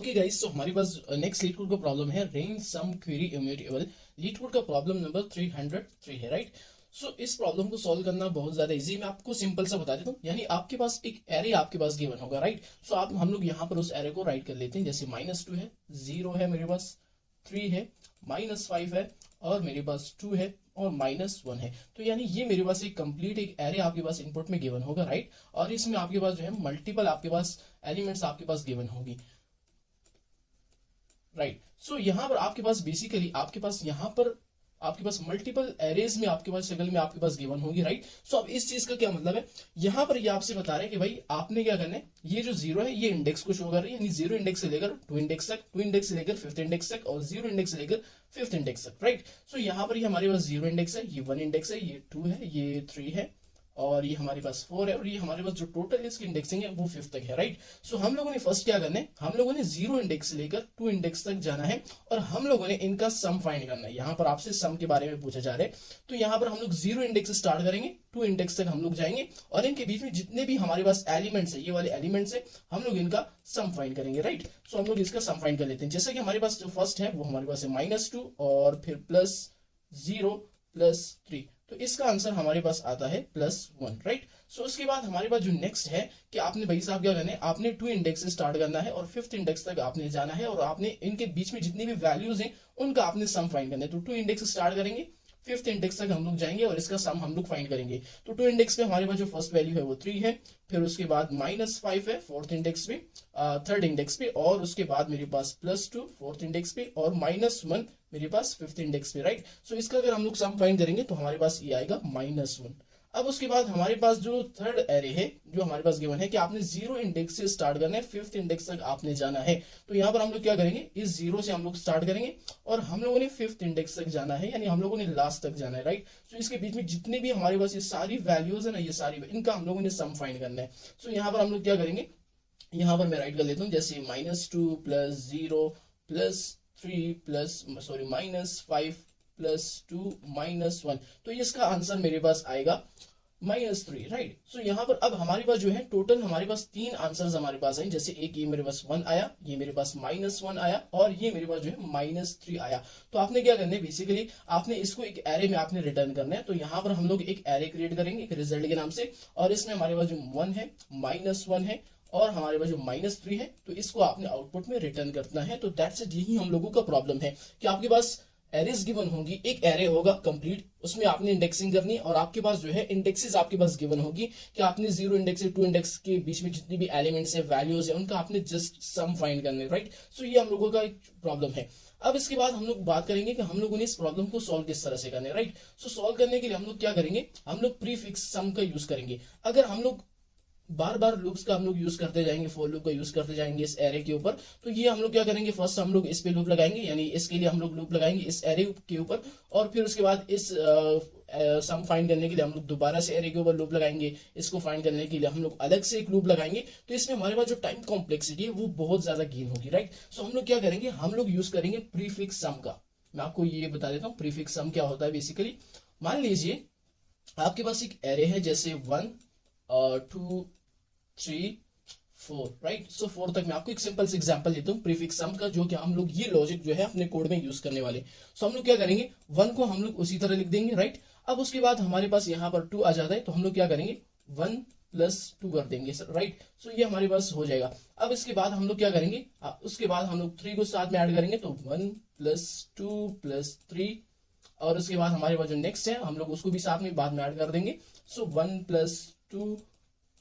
Okay guys, तो हमारे पास next leet code का प्रॉब्लम है रेंज सम क्वेरी इम्यूटेबल। लीड कोड का प्रॉब्लम नंबर 303 है, राइट। सो इस प्रॉब्लम को सॉल्व करना बहुत ज्यादा इजी। मैं आपको सिंपल सा बता देता हूँ। यानी आपके पास एक एरे आपके पास गिवन होगा, राइट। सो आप हम लोग यहाँ पर उस एरे को राइट कर लेते हैं। जैसे -2 है, 0 है, मेरे पास 3 है, -5 है, और मेरे पास 2 है, और -1 है। तो यानी ये मेरे पास एक कंप्लीट एक एरे आपके पास इनपुट में गिवन होगा, राइट। और इसमें आपके पास जो है मल्टीपल आपके पास एलिमेंट्स आपके पास गिवन होगी, राइट। सो यहाँ पर आपके पास बेसिकली आपके पास यहाँ पर आपके पास मल्टीपल एरेज में आपके पास शक्ल में आपके पास गिवन होगी, राइट। सो अब इस चीज का क्या मतलब है, यहाँ पर ये आपसे बता रहे हैं कि भाई आपने क्या करना है, ये जो 0 है ये इंडेक्स को शो कर रही है। यानी 0 इंडेक्स से लेकर 2 इंडेक्स तक, 2 इंडेक्स से लेकर 5th इंडेक्स तक, और 0 इंडेक्स से लेकर 5th इंडेक्स तक, राइट। सो यहाँ पर ये हमारे पास 0 इंडेक्स है, ये 1 इंडेक्स है, ये 2 है, ये 3 है, और ये हमारे पास 4 है, और ये हमारे पास जो टोटल इसकी इंडेक्सिंग है वो 5th तक है, राइट। सो हम लोगों ने फर्स्ट क्या करना है, हम लोगों ने 0 इंडेक्स से लेकर 2 इंडेक्स तक जाना है, और हम लोगों ने इनका सम फाइंड करना है। यहाँ पर आपसे सम के बारे में पूछा जा रहा है। तो यहाँ पर हम लोग 0 इंडेक्स से स्टार्ट करेंगे, 2 इंडेक्स तक हम लोग जाएंगे, और इनके बीच में जितने भी हमारे पास एलिमेंट्स है, ये वाले एलिमेंट्स है, हम लोग इनका सम फाइंड करेंगे, राइट। सो हम लोग इसका सम फाइंड कर लेते हैं। जैसे कि हमारे पास जो फर्स्ट है वो हमारे पास है -2, और फिर +0 +3। तो इसका आंसर हमारे पास आता है +1, राइट। सो उसके बाद हमारे पास जो नेक्स्ट है कि आपने भाई साहब क्या करना है, आपने 2 इंडेक्स से स्टार्ट करना है और 5th इंडेक्स तक आपने जाना है, और आपने इनके बीच में जितनी भी वैल्यूज हैं उनका आपने सम फाइंड करना है। तो 2 इंडेक्स से स्टार्ट करेंगे, 5th इंडेक्स तक हम लोग जाएंगे, और इसका सम हम लोग फाइंड करेंगे। तो 2 इंडेक्स पे हमारे पास जो फर्स्ट वैल्यू है वो 3 है, फिर उसके बाद -5 है 4th इंडेक्स पे, 3rd इंडेक्स पे, और उसके बाद मेरे पास +2 4th इंडेक्स पे, और -1 मेरे पास 5th इंडेक्स पे, राइट। सो इसका अगर हम लोग सम फाइंड करेंगे तो हमारे पास ये आएगा -1। अब उसके बाद हमारे पास जो थर्ड एरे है जो हमारे पास गिवन है कि आपने 0 इंडेक्स से स्टार्ट करना है, 5th इंडेक्स तक आपने जाना है। तो यहाँ पर हम लोग क्या करेंगे, इस 0 से हम लोग स्टार्ट करेंगे, और हम लोगों ने 5th इंडेक्स तक जाना है, यानी हम लोगों ने लास्ट तक जाना है, राइट। सो इसके बीच में जितने भी हमारे पास ये सारी वैल्यूज है ना, ये सारी इनका हम लोगों ने सम फाइंड करना है। सो यहाँ पर हम लोग क्या करेंगे, यहाँ पर मैं राइट कर लेता हूँ। जैसे -2 +0 +3 -5 +2 -1। तो इसका आंसर मेरे पास आएगा -3, राइट। सो यहाँ पर अब हमारे पास जो है टोटल हमारे पास 3 आंसर्स हमारे पास आए। जैसे एक ये मेरे पास 1 आया, ये मेरे पास -1 आया, और ये मेरे पास जो है -3 आया। तो आपने क्या करना है, बेसिकली आपने इसको एक एरे में आपने रिटर्न करना है। तो यहाँ पर हम लोग एक एरे क्रिएट करेंगे एक रिजल्ट के नाम से, और इसमें हमारे पास जो 1 है, -1 है, और हमारे पास जो -3 है, तो इसको आपने आउटपुट में रिटर्न करना है। तो दैट्स इट, यही हम लोगों का प्रॉब्लम है कि आपके पास एरेज गिवन होगी, एक एरे होगा कंप्लीट, उसमें आपने इंडेक्सिंग करनी है, और आपके पास जो है इंडेक्सेस आपके पास गिवन होगी कि आपने 0 इंडेक्स से 2 इंडेक्स के बीच में जितनी भी एलिमेंट्स है, वैल्यूज है, उनका आपने जस्ट सम फाइंड करना है, राइट। सो ये हम लोगों का एक प्रॉब्लम है। अब इसके बाद हम लोग बात करेंगे कि हम लोगों ने इस प्रॉब्लम को सॉल्व किस तरह से करना है, राइट। सो सॉल्व करने के लिए हम लोग क्या करेंगे, हम लोग प्रीफिक्स सम का यूज करेंगे। अगर हम लोग बार बार लूप्स का हम लोग यूज करते जाएंगे, फॉर लूप का यूज करते जाएंगे इस एरे के ऊपर, तो ये हम लोग क्या करेंगे, फर्स्ट हम लोग इस पे लूप लगाएंगे, यानी इसके लिए हम लोग लूप लगाएंगे इस एरे के ऊपर, और फिर उसके बाद इस सम फाइंड करने के लिए हम लोग दोबारा से एरे के ऊपर लूप लगाएंगे, इसको फाइंड करने के लिए हम लोग अलग से एक लूप लगाएंगे। तो इसमें हमारे पास जो टाइम कॉम्प्लेक्सिटी है वो बहुत ज्यादा गेन होगी, राइट। सो हम लोग क्या करेंगे, हम लोग यूज करेंगे प्रीफिक्स सम का। मैं आपको ये बता देता हूँ प्रीफिक्स सम क्या होता है। बेसिकली मान लीजिए आपके पास एक एरे है, जैसे 1 2 3 4, राइट। सो 4 तक मैं आपको एक सिंपल से एग्जांपल देता हूँ प्रीफिक्स सम का, जो कि हम लोग ये लॉजिक जो है अपने कोड में यूज करने वाले। सो हम लोग क्या करेंगे, 1 को हम लोग उसी तरह लिख देंगे, राइट। अब उसके बाद हमारे पास यहाँ पर 2 आ जाता है, तो हम लोग क्या करेंगे, 1 +2 कर देंगे, राइट। सो ये हमारे पास हो जाएगा। अब इसके बाद हम लोग क्या करेंगे, उसके बाद हम लोग 3 को साथ में ऐड करेंगे, तो 1 +2 +3, और उसके बाद हमारे पास जो नेक्स्ट है हम लोग उसको भी साथ में बाद में ऐड कर देंगे। सो 1 +2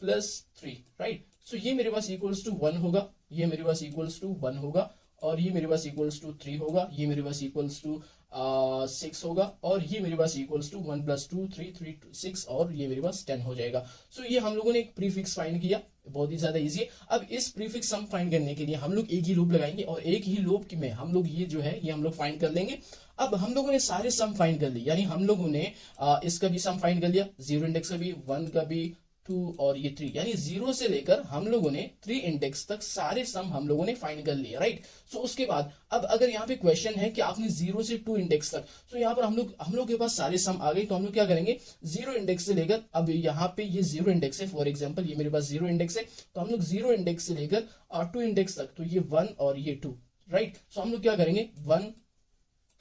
+3, राइट। सो ये मेरे पास इक्वल्स टू 1 होगा, ये मेरे पास इक्वल्स टू 1 होगा, और ये मेरे पास इक्वल्स टू 3 होगा, ये मेरे पास इक्वल्स टू 6 होगा, और ये मेरे पास इक्वल्स टू 1 +2 3 3 6, और ये मेरे पास 10 हो जाएगा। सो ये हम लोगों ने एक प्रीफिक्स फाइंड किया, बहुत ही ज्यादा इजी है। अब इस प्रीफिक्स सम फाइंड करने के लिए हम लोग एक ही लूप लगाएंगे, और एक ही लूप में हम लोग ये जो है ये हम लोग फाइंड कर लेंगे। अब हम लोगों ने सारे सम फाइंड कर लिए, यानी हम लोगों ने इसका भी सम फाइंड कर लिया, 0 इंडेक्स का भी, 1 का भी, 2 और ये 3, यानी 0 से लेकर हम लोगों ने 3 इंडेक्स तक सारे सम हम लोगों ने फाइंड कर लिए, राइट। सो उसके बाद अब अगर यहाँ पे क्वेश्चन है कि आपने 0 से 2 इंडेक्स तक, तो यहाँ पर हम लोग के पास सारे सम आ गए, तो हम लोग क्या करेंगे, 0 इंडेक्स से लेकर, अब यहाँ पे ये 0 इंडेक्स है, फॉर एग्जाम्पल ये मेरे पास 0 इंडेक्स है, तो हम लोग 0 इंडेक्स से लेकर 2 इंडेक्स तक, तो ये 1 और ये 2, राइट। सो हम लोग क्या करेंगे, 1,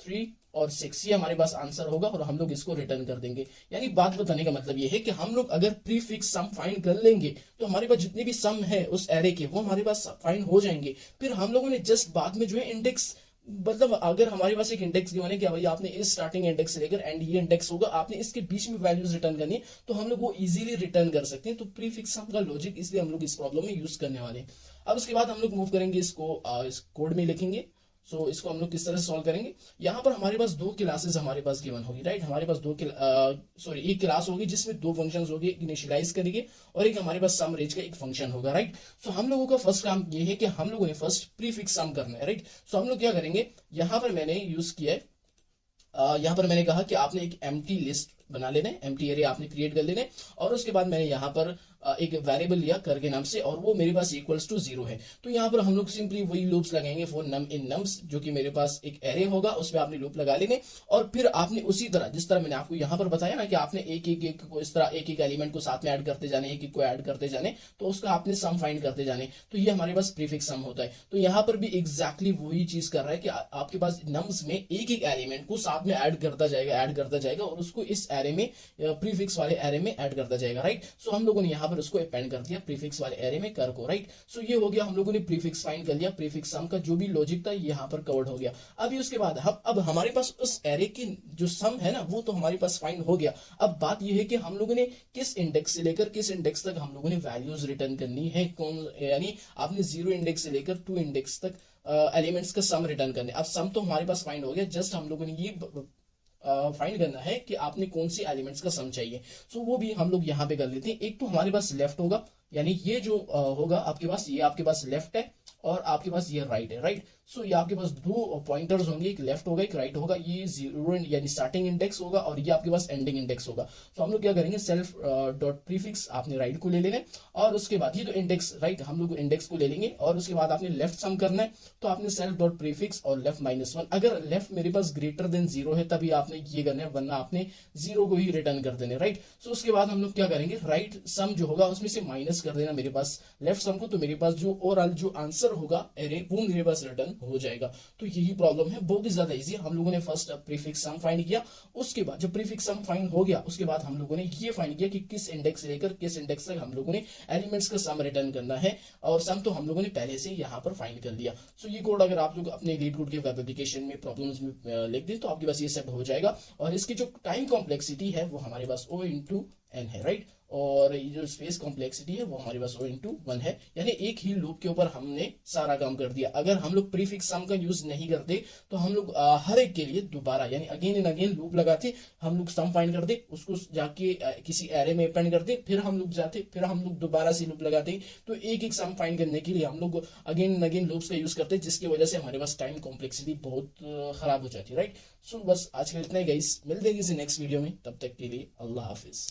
3 और 6, ये हमारे पास आंसर होगा और हम लोग इसको रिटर्न कर देंगे। यानी बात बताने का मतलब ये है कि हम लोग अगर प्रीफिक्स सम फाइंड कर लेंगे तो हमारे पास जितने भी सम है उस एरे के वो हमारे पास फाइंड हो जाएंगे। फिर हम लोगों ने जस्ट बाद में जो है इंडेक्स, मतलब अगर हमारे पास एक इंडेक्स गिवन है कि भाई आपने इस स्टार्टिंग इंडेक्स से लेकर एंड ये इंडेक्स होगा, आपने इसके बीच में वैल्यूज रिटर्न करनी है, तो हम लोग वो इजीली रिटर्न कर सकते हैं। तो प्रीफिक्स सम का लॉजिक इसलिए हम लोग इस प्रॉब्लम में यूज करने वाले हैं। अब उसके बाद हम लोग मूव करेंगे इसको, इस कोड में लिखेंगे। सो इसको हम लोग किस तरह से सॉल्व करेंगे, यहाँ पर हमारे पास 2 क्लासेस हमारे पास गिवन होगी, राइट। हमारे पास एक क्लास होगी जिसमें 2 फंक्शंस होंगे, इनिशियलाइज करेंगे, और एक हमारे पास सम रेंज का एक फंक्शन होगा, राइट। सो हम लोगों का फर्स्ट काम ये है कि हम लोगों ने फर्स्ट प्रीफिक्स सम करना है, राइट। सो हम लोग क्या करेंगे, यहाँ पर मैंने यूज किया है, यहाँ पर मैंने कहा कि आपने एक एम्प्टी लिस्ट बना लेना है, एम्प्टी एरे आपने क्रिएट कर लेना है, और उसके बाद मैंने यहाँ पर एक वेरिएबल लिया कर के नाम से, और वो मेरे पास इक्वल्स टू 0 है। तो यहाँ पर हम लोग सिंपली वही लूप्स लगाएंगे फॉर नम इन नम्स, जो कि मेरे पास एक एरे होगा, उसमें आपने लूप लगा लेंगे, और फिर आपने उसी तरह जिस तरह मैंने आपको यहाँ पर बताया ना कि आपने एक को इस तरह एक एलिमेंट को साथ में ऐड करते जाने, एक को ऐड करते जाने, तो उसका आपने सम फाइंड करते जाने, तो ये हमारे पास प्रीफिक्स सम होता है। तो यहाँ पर भी एग्जैक्टली वही चीज कर रहा है कि आपके पास नम्स में एक एलिमेंट को साथ में ऐड करता जाएगा और उसको इस एरे में, प्रीफिक्स वाले एरे में ऐड करता जाएगा, राइट। सो हम लोगों ने यहाँ पर उसको अपेंड कर दिया प्रीफिक्स वाले एरे में कर को, राइट। सो ये हो गया, हम लोगों ने प्रीफिक्स फाइंड कर लिया, प्रीफिक्स सम का जो भी लॉजिक था यहाँ पर कवर्ड हो गया। अभी उसके बाद अब हमारे पास उस एरे की जो सम है ना, वो तो हमारे पास फाइंड हो गया। अब बात ये है कि हम लोगों ने किस इंडेक्स से लेकर किस इंडेक्स तक हम लोगों ने वैल्यूज रिटर्न करनी है, कौन, यानी आपने 0 इंडेक्स से लेकर 2 इंडेक्स तक एलिमेंट्स का सम रिटर्न करने। अब सम तो हमारे पास फाइंड हो गया, जस्ट हम लोगों ने ये फाइंड करना है कि आपने कौन सी एलिमेंट्स का सम चाहिए। सो वो भी हम लोग यहाँ पे कर लेते हैं। एक तो हमारे पास लेफ्ट होगा, यानी ये जो होगा आपके पास, ये आपके पास लेफ्ट है और आपके पास ये राइट है, राइट। सो ये आपके पास 2 पॉइंटर्स होंगे, एक लेफ्ट होगा एक राइट होगा, ये 0 यानी स्टार्टिंग इंडेक्स होगा और ये आपके पास एंडिंग इंडेक्स होगा। तो हम लोग क्या करेंगे, सेल्फ डॉट प्रीफिक्स आपने राइट को ले लेना है, और उसके बाद ये तो इंडेक्स, राइट, हम लोग इंडेक्स को ले लेंगे, और उसके बाद आपने लेफ्ट सम करना है, तो आपने सेल्फ डॉट प्रीफिक्स और लेफ्ट -1। अगर लेफ्ट मेरे पास ग्रेटर देन 0 है तभी आपने ये करना है, वरना आपने 0 को ही रिटर्न कर देना, राइट। सो उसके बाद हम लोग क्या करेंगे, राइट सम जो होगा उसमें से माइनस कर देना मेरे पास लेफ्ट सम को, तो मेरे पास जो ओवरऑल जो आंसर होगा एरे वो मेरे पास रिटर्न हो जाएगा। तो यही प्रॉब्लम है, बहुत ही ज्यादा इजी है। हम लोगों ने फर्स्ट प्रीफिक्स सम फाइंड किया, उसके बाद जब प्रीफिक्स सम फाइंड हो गया उसके बाद हम लोगों ने ये फाइंड किया कि किस इंडेक्स से लेकर किस इंडेक्स तक हम लोगों ने एलिमेंट्स का सम रिटर्न करना है, और सम तो हम लोगों ने पहले से यहाँ पर फाइंड कर लिया। सो ये कोड अगर आप लोग अपने लीडकोड के वेब एप्लीकेशन में प्रॉब्लम्स में लिख दें तो आपके पास ये सब हो जाएगा। और इसकी जो टाइम कॉम्प्लेक्सिटी है वो हमारे पास O/N है, राइट। और ये जो स्पेस कॉम्प्लेक्सिटी है वो हमारे पास O/1 है, यानी एक ही लूप के ऊपर हमने सारा काम कर दिया। अगर हम लोग प्रीफिक्स सम का यूज नहीं करते तो हम लोग हर एक के लिए दोबारा यानी अगेन एंड अगेन लूप लगाते, हम लोग सम फाइंड करते, उसको जाके किसी एरे में अपेंड करते, फिर हम लोग जाते, फिर हम लोग दोबारा से लूप लगाते। तो एक एक सम फाइंड करने के लिए हम लोग अगेन एंड अगेन लूप्स का यूज करते, जिसकी वजह से हमारे पास टाइम कॉम्प्लेक्सिटी बहुत खराब हो जाती है, राइट। सो बस आज के इतना ही गाइस, मिलते हैं किसी नेक्स्ट वीडियो में, तब तक के लिए अल्लाह हाफिज।